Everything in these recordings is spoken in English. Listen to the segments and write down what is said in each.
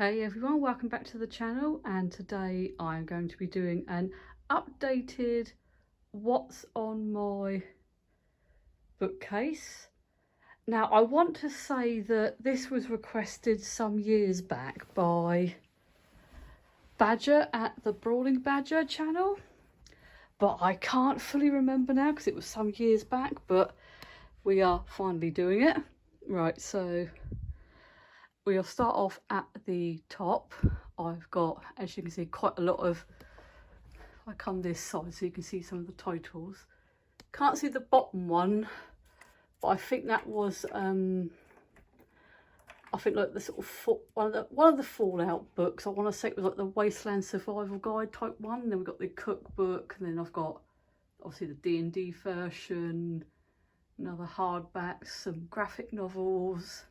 Hey everyone, welcome back to the channel, and today I'm going to be doing an updated what's on my bookcase. Now I want to say that this was requested some years back by Badger at the Brawling Badger channel, but I can't fully remember now because it was some years back, but we are finally doing it. Right, so we'll start off at the top. I've got, as you can see, quite a lot of, I come this side so you can see some of the titles. Can't see the bottom one, but I think that was I think like the sort of one of the Fallout books. I want to say it was like the Wasteland Survival Guide type one. And then we've got the cookbook, and then I've got obviously the D&D version, another hardback, some graphic novels.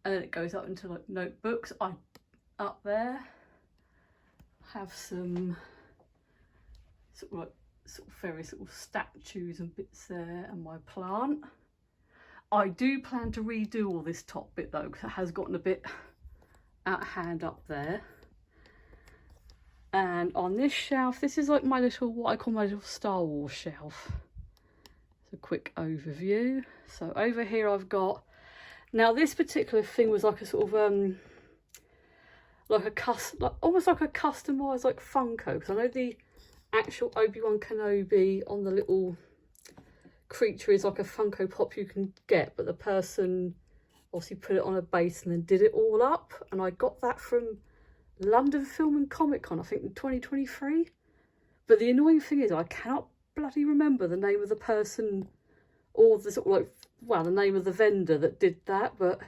And then it goes up into like notebooks. Up there have some sort of various little statues and bits there, and my plant. I do plan to redo all this top bit though, because it has gotten a bit out of hand up there. And on this shelf, this is like my little, what I call my little Star Wars shelf. It's a quick overview. So over here I've got, now this particular thing was like a sort of almost like a customised like Funko, because I know the actual Obi-Wan Kenobi on the little creature is like a Funko Pop you can get, but the person obviously put it on a base and then did it all up, and I got that from London Film and Comic Con, I think in 2023. But the annoying thing is I cannot bloody remember the name of the person or the sort of like, well, the name of the vendor that did that. But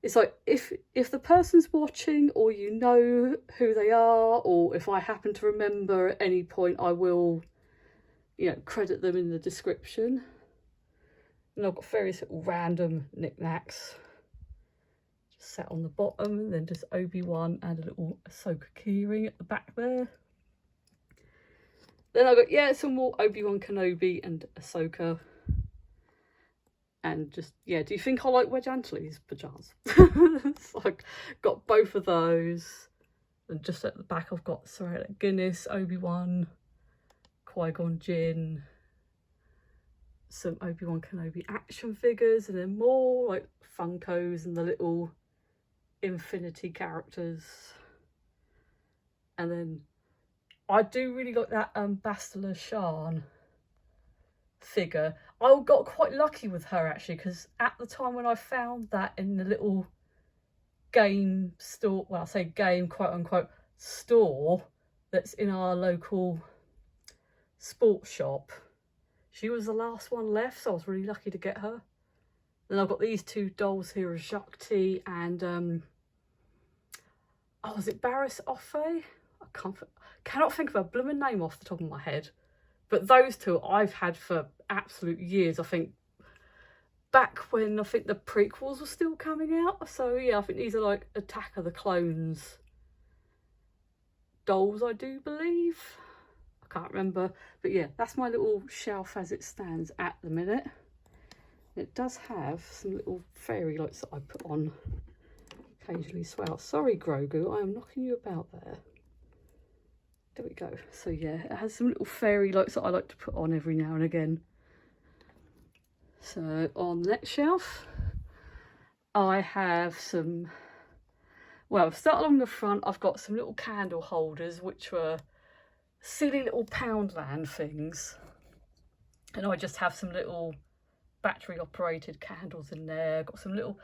it's like, if the person's watching, or you know who they are, or if I happen to remember at any point, I will, you know, credit them in the description. And I've got various little random knickknacks just set on the bottom, and then just Obi-Wan and a little Ahsoka keyring at the back there. Then I've got, yeah, some more Obi-Wan Kenobi and Ahsoka. And just, yeah, do you think I like Wedge Antilles pajamas? So I got both of those. And just at the back I've got Sir Alec Guinness, Obi-Wan, Qui-Gon Jinn, some Obi-Wan Kenobi action figures, and then more like Funkos and the little Infinity characters. And then I do really like that Bastila Shan figure. I got quite lucky with her actually, because at the time when I found that in the little game store, well, I say game quote unquote store that's in our local sports shop, she was the last one left, so I was really lucky to get her. Then I've got these two dolls here of Jacques T and oh, was it Barris Offay? I cannot think of a blooming name off the top of my head. But those two I've had for absolute years. I think back when I think the prequels were still coming out. So yeah, I think these are like Attack of the Clones dolls, I do believe. I can't remember. But yeah, that's my little shelf as it stands at the minute. It does have some little fairy lights that I put on occasionally as well. Sorry, Grogu, I am knocking you about there. There we go. So yeah, it has some little fairy lights that I like to put on every now and again. So on the next shelf, I have some, well, start along the front, I've got some little candle holders, which were silly little Poundland things. And I just have some little battery operated candles in there. Got some little,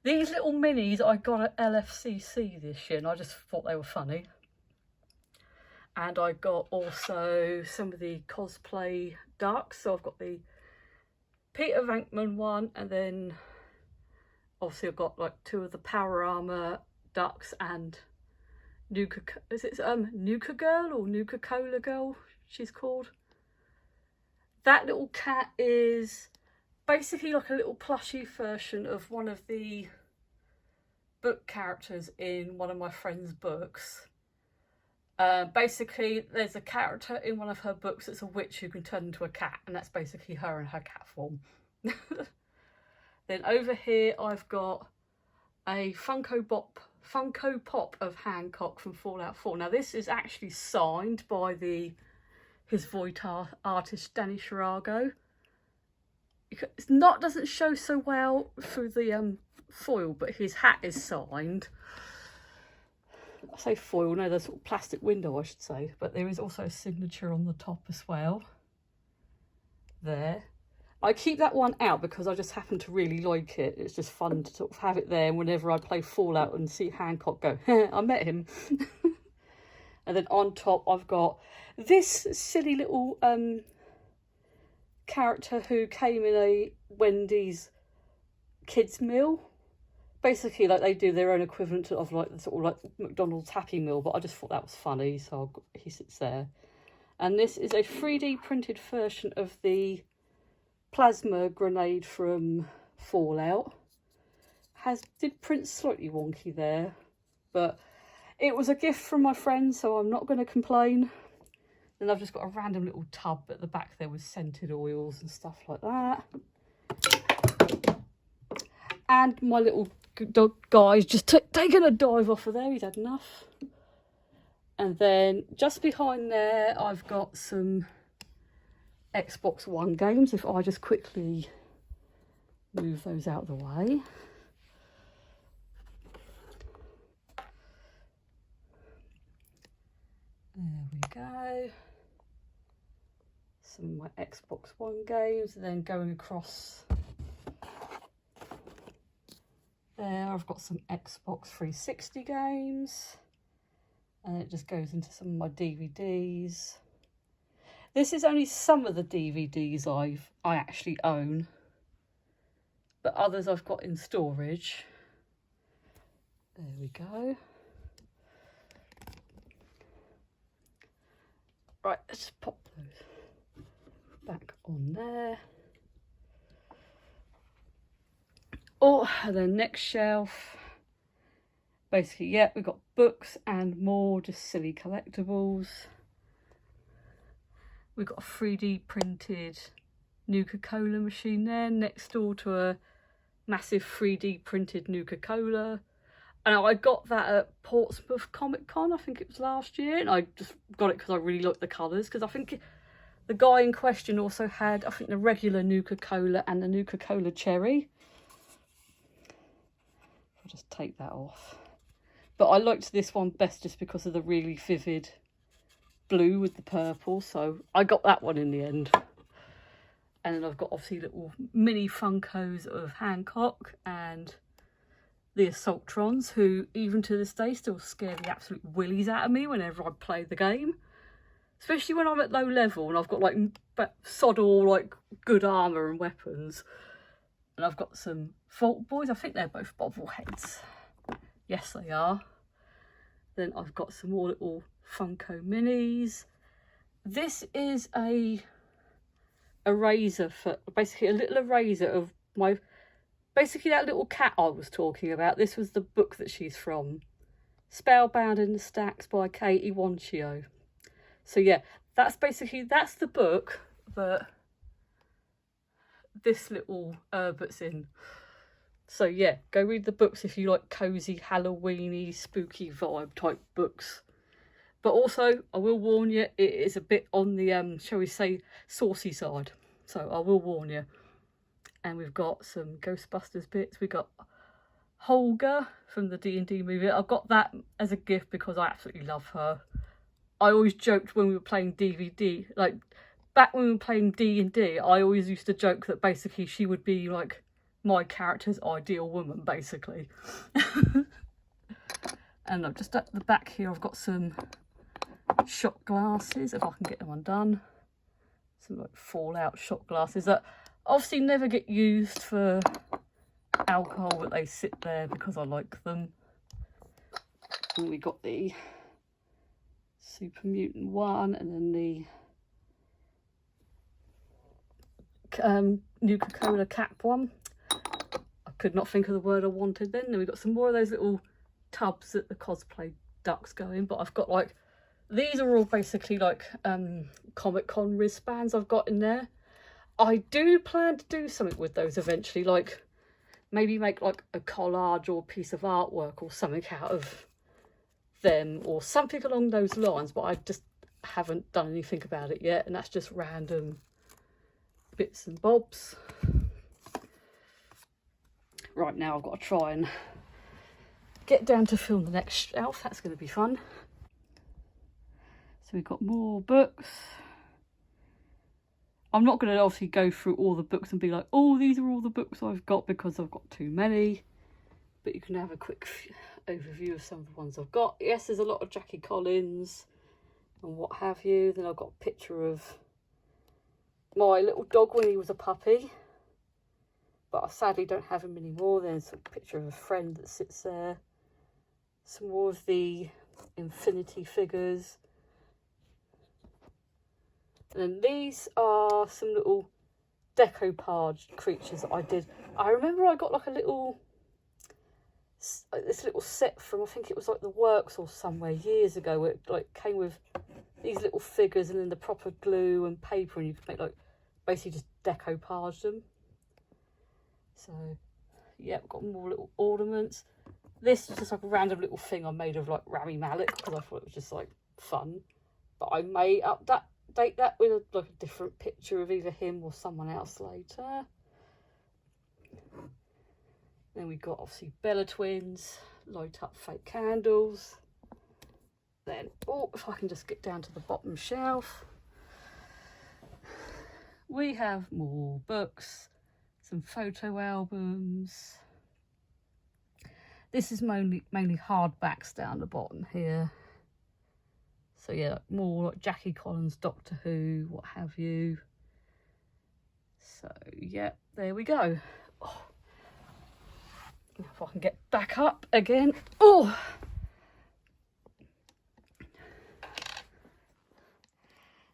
these little minis I got at LFCC this year, and I just thought they were funny. And I got also some of the cosplay ducks. So I've got the Peter Venkman one, and then obviously I've got like two of the Power Armor ducks and Nuka, is it Nuka Girl or Nuka Cola Girl she's called. That little cat is basically like a little plushie version of one of the book characters in one of my friend's books. Basically, there's a character in one of her books that's a witch who can turn into a cat, and that's basically her in her cat form. Then over here I've got a Funko Pop Funko Pop of Hancock from Fallout 4. Now this is actually signed by his Voight artist Danny Shirago. It's not, doesn't show so well through the foil, but his hat is signed. I say foil, no, the sort of plastic window I should say, but there is also a signature on the top as well. There. I keep that one out because I just happen to really like it. It's just fun to sort of have it there, and whenever I play Fallout and see Hancock go, I met him. And then on top I've got this silly little character who came in a Wendy's kids meal. Basically, like, they do their own equivalent of like the sort of like McDonald's Happy Meal, but I just thought that was funny, so he sits there. And this is a 3D printed version of the plasma grenade from Fallout. Did print slightly wonky there, but it was a gift from my friend, so I'm not going to complain. Then I've just got a random little tub at the back there with scented oils and stuff like that. And my little dog guy's just taken a dive off of there. He's had enough. And then just behind there, I've got some Xbox One games. If I just quickly move those out of the way. There we go. Some of my Xbox One games, and then going across there, I've got some Xbox 360 games, and it just goes into some of my DVDs. This is only some of the DVDs I actually own, but others I've got in storage. There we go. Right, let's pop those back on there. Oh, and then next shelf. Basically, yeah, we've got books and more just silly collectibles. We've got a 3D printed Nuka-Cola machine there, next door to a massive 3D printed Nuka-Cola. And I got that at Portsmouth Comic Con, I think it was last year, and I just got it because I really liked the colours, because I think the guy in question also had, I think, the regular Nuka-Cola and the Nuka-Cola Cherry. I'll just take that off. But I liked this one best just because of the really vivid blue with the purple, so I got that one in the end. And then I've got obviously little mini Funkos of Hancock and the Assaultrons, who even to this day still scare the absolute willies out of me whenever I play the game. Especially when I'm at low level and I've got like sod all like good armour and weapons. And I've got some Vault Boys, I think they're both bobbleheads. Yes, they are. Then I've got some more little Funko Minis. This is a eraser for, basically a little eraser of my, basically that little cat I was talking about. This was the book that she's from. Spellbound in the Stacks by Katie Wanchio. So yeah, that's basically, that's the book that this little Herbert's in. So yeah, go read the books if you like cosy, Halloweeny, spooky vibe type books. But also, I will warn you, it is a bit on the, shall we say, saucy side. So I will warn you. And we've got some Ghostbusters bits. We've got Holga from the D&D movie. I've got that as a gift because I absolutely love her. I always joked when we were playing DVD, like back when we were playing D&D, I always used to joke that basically she would be like my character's ideal woman, basically. And I've just at the back here, I've got some shot glasses, if I can get them undone. Some like Fallout shot glasses that obviously never get used for alcohol, but they sit there because I like them. And we got the Super Mutant one, and then the Nuka-Cola cap one. I could not think of the word I wanted then. Then we got some more of those little tubs that the cosplay ducks go in, but I've got like, these are all basically like Comic-Con wristbands I've got in there. I do plan to do something with those eventually, like maybe make like a collage or a piece of artwork or something out of them or something along those lines, but I just haven't done anything about it yet, and that's just random bits and bobs. Right, now I've got to try and get down to film the next shelf. That's going to be fun. So we've got more books. I'm not going to obviously go through all the books and be like, oh, these are all the books I've got, because I've got too many. But you can have a quick overview of some of the ones I've got. Yes, there's a lot of Jackie Collins and what have you. Then I've got a picture of my little dog when he was a puppy, but I sadly don't have him anymore. There's a picture of a friend that sits there. Some more of the Infinity figures. And then these are some little decoupage creatures that I did. I remember I got like a little, this little set from, I think it was like the Works or somewhere years ago, where it like came with these little figures and then the proper glue and paper, and you could make like basically just decoupage them. So yeah, I've got more little ornaments. This is just like a random little thing I made of like Rami Malek because I thought it was just like fun. But I may update that with like a different picture of either him or someone else later. Then we got obviously Bella twins, light up fake candles. Then, oh, if I can just get down to the bottom shelf, we have more books, some photo albums. This is mainly hardbacks down the bottom here. So yeah, more like Jackie Collins, Doctor Who, what have you. So yeah, there we go. Oh. If I can get back up again. Oh.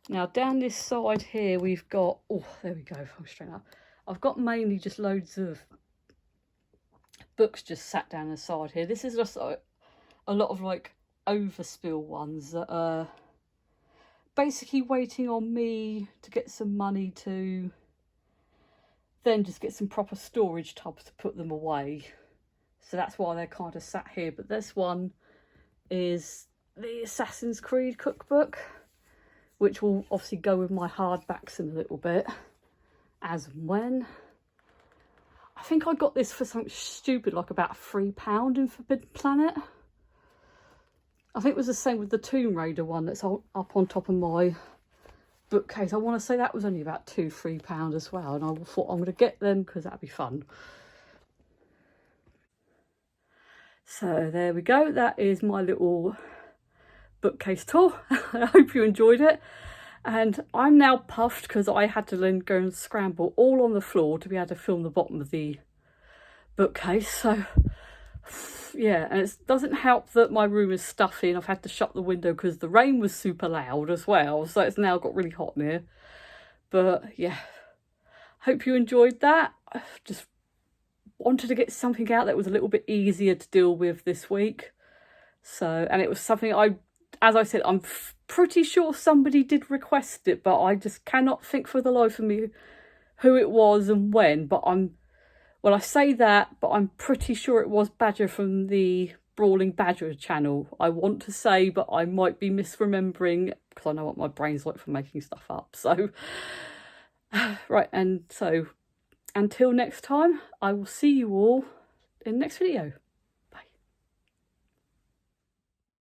Now down this side here we've got, oh, there we go, if I'm straight up. I've got mainly just loads of books just sat down the side here. This is just a lot of like overspill ones that are basically waiting on me to get some money to then just get some proper storage tubs to put them away. So that's why they're kind of sat here. But this one is the Assassin's Creed cookbook, which will obviously go with my hardbacks in a little bit, as and when. I think I got this for something stupid, like about £3 in Forbidden Planet. I think it was the same with the Tomb Raider one that's up on top of my bookcase. I want to say that was only about £2-3 as well. And I thought I'm going to get them because that'd be fun. So there we go. That is my little bookcase tour. I hope you enjoyed it. And I'm now puffed because I had to then go and scramble all on the floor to be able to film the bottom of the bookcase. So yeah, and it doesn't help that my room is stuffy and I've had to shut the window because the rain was super loud as well. So it's now got really hot in here. But yeah, hope you enjoyed that. I just wanted to get something out that was a little bit easier to deal with this week. So, and it was something as I said, I'm pretty sure somebody did request it, but I just cannot think for the life of me who it was and when. But well, I say that, but I'm pretty sure it was Badger from the Brawling Badger channel. I want to say, but I might be misremembering because I know what my brain's like for making stuff up. So, right, and so until next time, I will see you all in the next video.